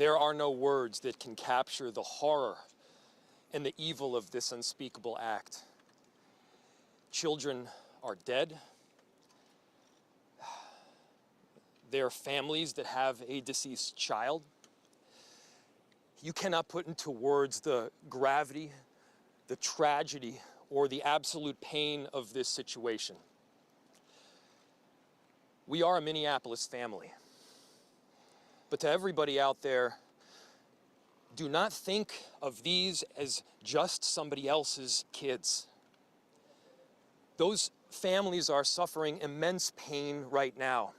There are no words that can capture the horror and the evil of this unspeakable act. Children are dead. There are families that have a deceased child. You cannot put into words the gravity, the tragedy, or the absolute pain of this situation. We are a Minneapolis family. But to everybody out there, do not think of these as just somebody else's kids. Those families are suffering immense pain right now.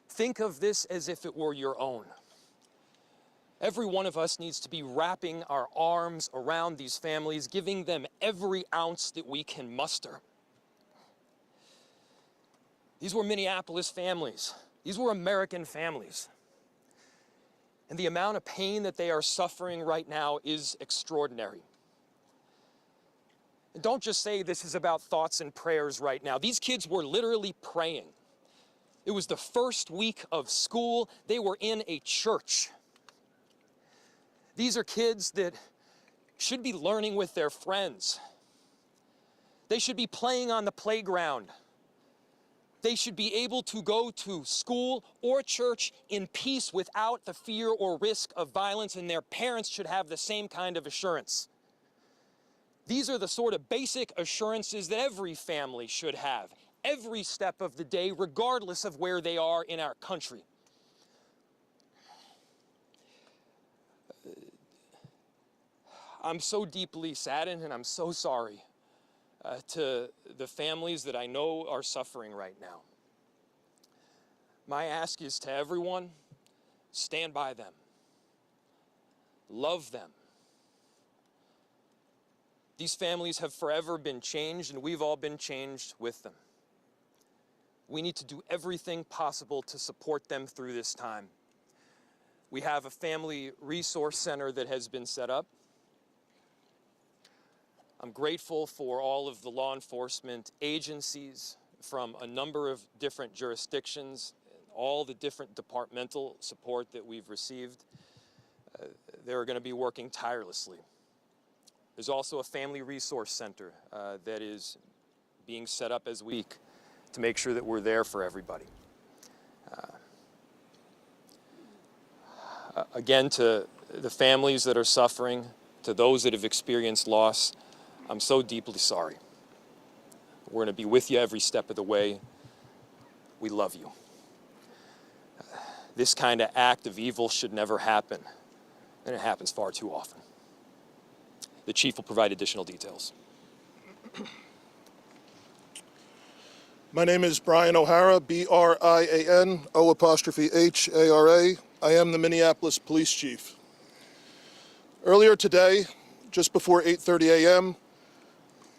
Think of this as if it were your own. Every one of us needs to be wrapping our arms around these families, giving them every ounce that we can muster. These were Minneapolis families. These were American families. And the amount of pain that they are suffering right now is extraordinary. And don't just say this is about thoughts and prayers right now. These kids were literally praying. It was the first week of school. They were in a church. These are kids that should be learning with their friends. They should be playing on the playground. They should be able to go to school or church in peace without the fear or risk of violence, and their parents should have the same kind of assurance. These are the sort of basic assurances that every family should have, every step of the day, regardless of where they are in our country. I'm so deeply saddened, and I'm so sorry to the families that I know are suffering right now. My ask is to everyone, stand by them. Love them. These families have forever been changed, and we've all been changed with them. We need to do everything possible to support them through this time. We have a family resource center that has been set up. I'm grateful for all of the law enforcement agencies from a number of different jurisdictions, all the different departmental support that we've received. They're going to be working tirelessly. There's also a family resource center that is being set up as we speak to make sure that we're there for everybody. Again, to the families that are suffering, to those that have experienced loss, I'm so deeply sorry. We're going to be with you every step of the way. We love you. This kind of act of evil should never happen, and it happens far too often. The chief will provide additional details. My name is Brian O'Hara, B-R-I-A-N, O''H-A-R-A. I am the Minneapolis Police Chief. Earlier today, just before 8:30 a.m.,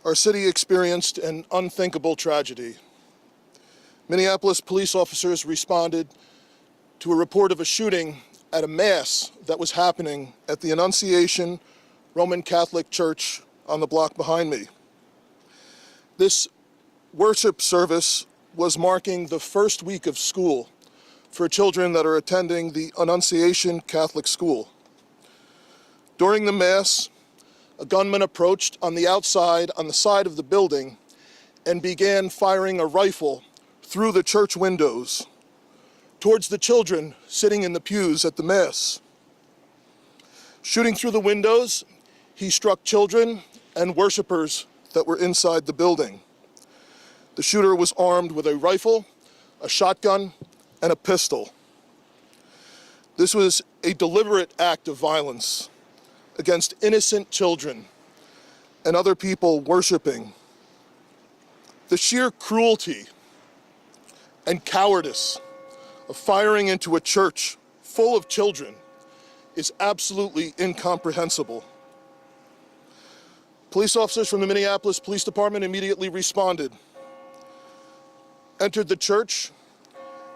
our city experienced an unthinkable tragedy. Minneapolis police officers responded to a report of a shooting at a mass that was happening at the Annunciation Roman Catholic Church on the block behind me. This worship service was marking the first week of school for children that are attending the Annunciation Catholic School. During the mass, a gunman approached on the outside, on the side of the building, and began firing a rifle through the church windows towards the children sitting in the pews at the mass. Shooting through the windows, he struck children and worshipers that were inside the building. The shooter was armed with a rifle, a shotgun, and a pistol. This was a deliberate act of violence against innocent children and other people worshiping. The sheer cruelty and cowardice of firing into a church full of children is absolutely incomprehensible. Police officers from the Minneapolis Police Department immediately responded, entered the church,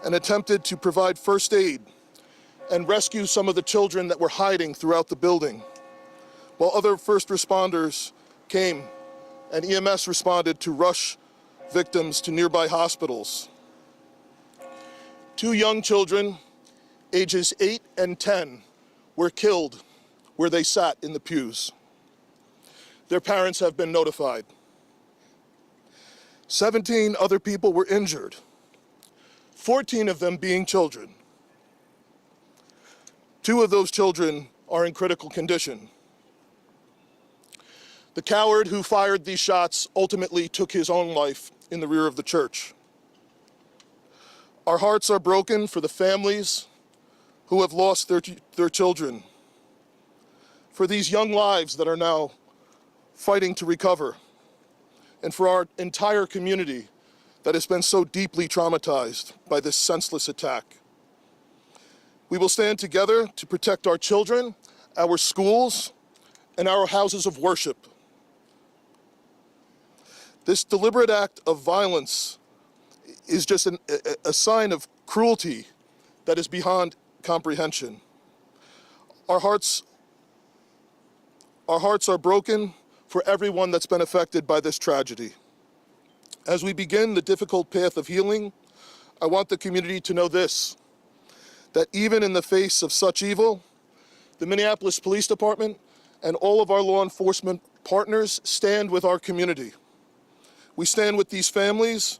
and attempted to provide first aid and rescue some of the children that were hiding throughout the building, while other first responders came and EMS responded to rush victims to nearby hospitals. 2 young children, ages 8 and 10, were killed where they sat in the pews. Their parents have been notified. 17 other people were injured, 14 of them being children. 2 of those children are in critical condition. The coward who fired these shots ultimately took his own life in the rear of the church. Our hearts are broken for the families who have lost their children, for these young lives that are now fighting to recover, and for our entire community that has been so deeply traumatized by this senseless attack. We will stand together to protect our children, our schools, and our houses of worship. This deliberate act of violence is just a sign of cruelty that is beyond comprehension. Our hearts are broken for everyone that's been affected by this tragedy. As we begin the difficult path of healing, I want the community to know this, that even in the face of such evil, the Minneapolis Police Department and all of our law enforcement partners stand with our community. We stand with these families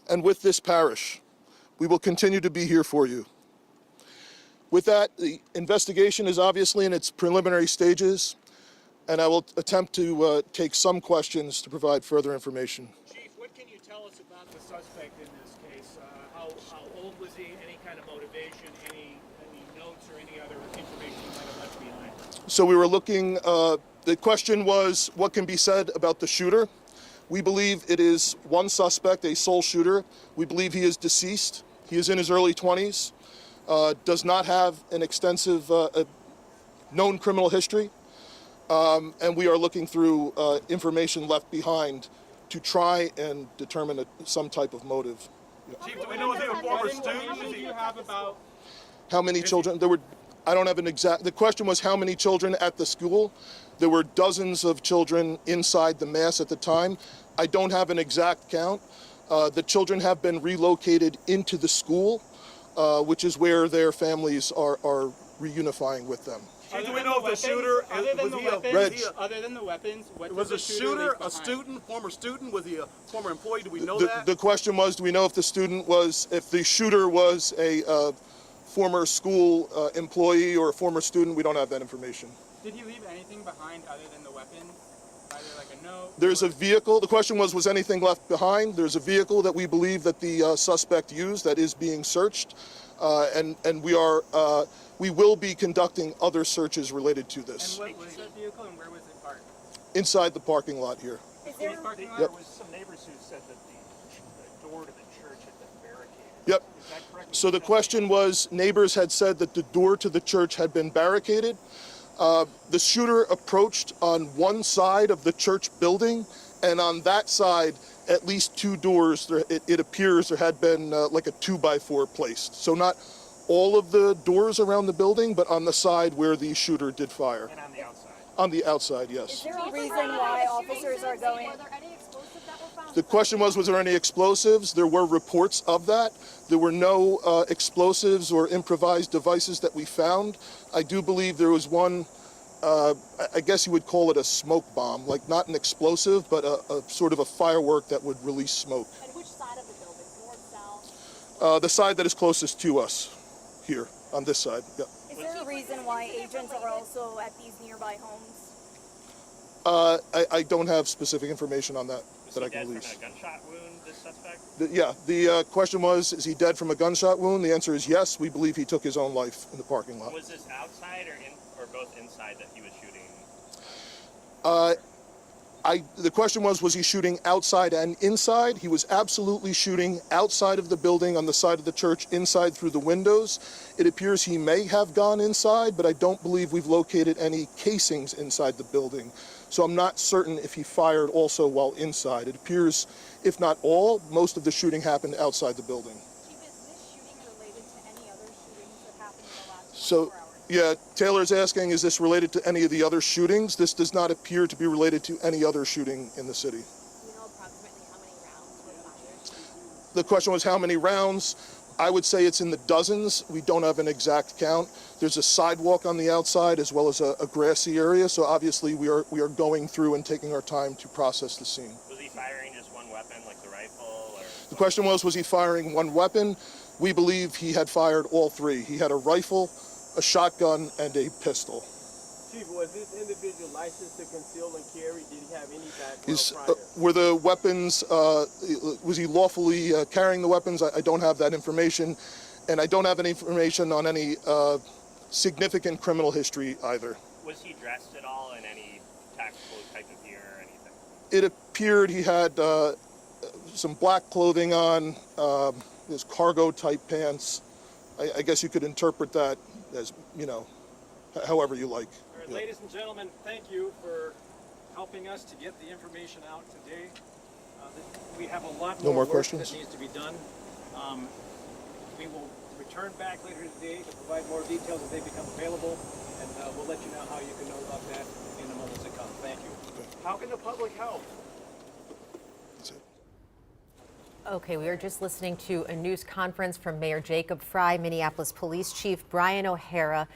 and with this parish. We will continue to be here for you. With that, the investigation is obviously in its preliminary stages, and I will attempt to take some questions to provide further information. Chief, what can you tell us about the suspect in this case? How old was he? Any kind of motivation? Any notes or any other information you might have left behind? So we were looking, the question was, what can be said about the shooter? We believe it is one suspect, a sole shooter. We believe he is deceased. He is in his early 20s, does not have an extensive known criminal history, and we are looking through information left behind to try and determine some type of motive. Yeah. Chief, do we know if they were former students? How many do you have about? How many children? I don't have an exact, the question was how many children at the school. There were dozens of children inside the mass at the time. I don't have an exact count. The children have been relocated into the school, which is where their families are reunifying with them. Chief, do we know if the shooter Other than the weapons, what was the the shooter a behind? student, former student? Was he a former employee? Do we know that? The question was, do we know if the shooter was a former school employee or a former student? We don't have that information. Did he leave anything behind other than the weapon? Either like a note? There's a vehicle. The question was anything left behind? There's a vehicle that we believe that the suspect used that is being searched, and we will be conducting other searches related to this. And what was that vehicle and where was it parked? Inside the parking lot here. Is there parking lot? Yep. There was some neighbors who said that the door to the church had been barricaded. Yep. Is that correct? So the question was, neighbors had said that the door to the church had been barricaded. The shooter approached on one side of the church building, and on that side, at least 2 doors, it appears there had been like a 2x4 placed. So not all of the doors around the building, but on the side where the shooter did fire. And on the outside. On the outside, yes. Is there a reason why officers are going? Were there any explosives that were found? The question was there any explosives? There were reports of that. There were no explosives or improvised devices that we found. I do believe there was one, I guess you would call it a smoke bomb, like not an explosive, but a sort of a firework that would release smoke. And which side of the building? North, south? The side that is closest to us, here, on this side. Yeah. Is there a reason why agents are also at these nearby homes? I don't have specific information on that that I can Was he release. dead from a gunshot wound, this suspect? The question was, is he dead from a gunshot wound? The answer is yes. We believe he took his own life in the parking lot. Was this outside or both inside that he was shooting? The question was he shooting outside and inside? He was absolutely shooting outside of the building on the side of the church, inside through the windows. It appears he may have gone inside, but I don't believe we've located any casings inside the building. So I'm not certain if he fired also while inside. It appears, if not all, most of the shooting happened outside the building. Chief, is this shooting related to any other shootings that happened in the last 24 So, hours? yeah, Taylor's asking, is this related to any of the other shootings? This does not appear to be related to any other shooting in the city. Do you know approximately how many rounds were fired? The question was how many rounds. I would say it's in the dozens. We don't have an exact count. There's a sidewalk on the outside as well as a grassy area, so obviously we are going through and taking our time to process the scene. Was he firing just one weapon, like the rifle? Or The question was he firing one weapon? We believe he had fired all three. He had a rifle, a shotgun, and a pistol. Chief, was this individual licensed to conceal and carry? Did he have any background prior? Were the weapons, was he lawfully carrying the weapons? I don't have that information, and I don't have any information on any significant criminal history either. was he dressed at all in any tactical type of gear or anything? It appeared he had some black clothing on, his cargo-type pants. I guess you could interpret that as, you know, however you like. All right, Yeah. ladies and gentlemen, thank you for helping us to get the information out today. We have a lot No more work questions? that needs to be done. We will return back later today to provide more details as they become available, and we'll let you know how you can know about that in the moments to come. Thank you. How can the public help? That's it. Okay, we are just listening to a news conference from Mayor Jacob Frey, Minneapolis Police Chief Brian O'Hara.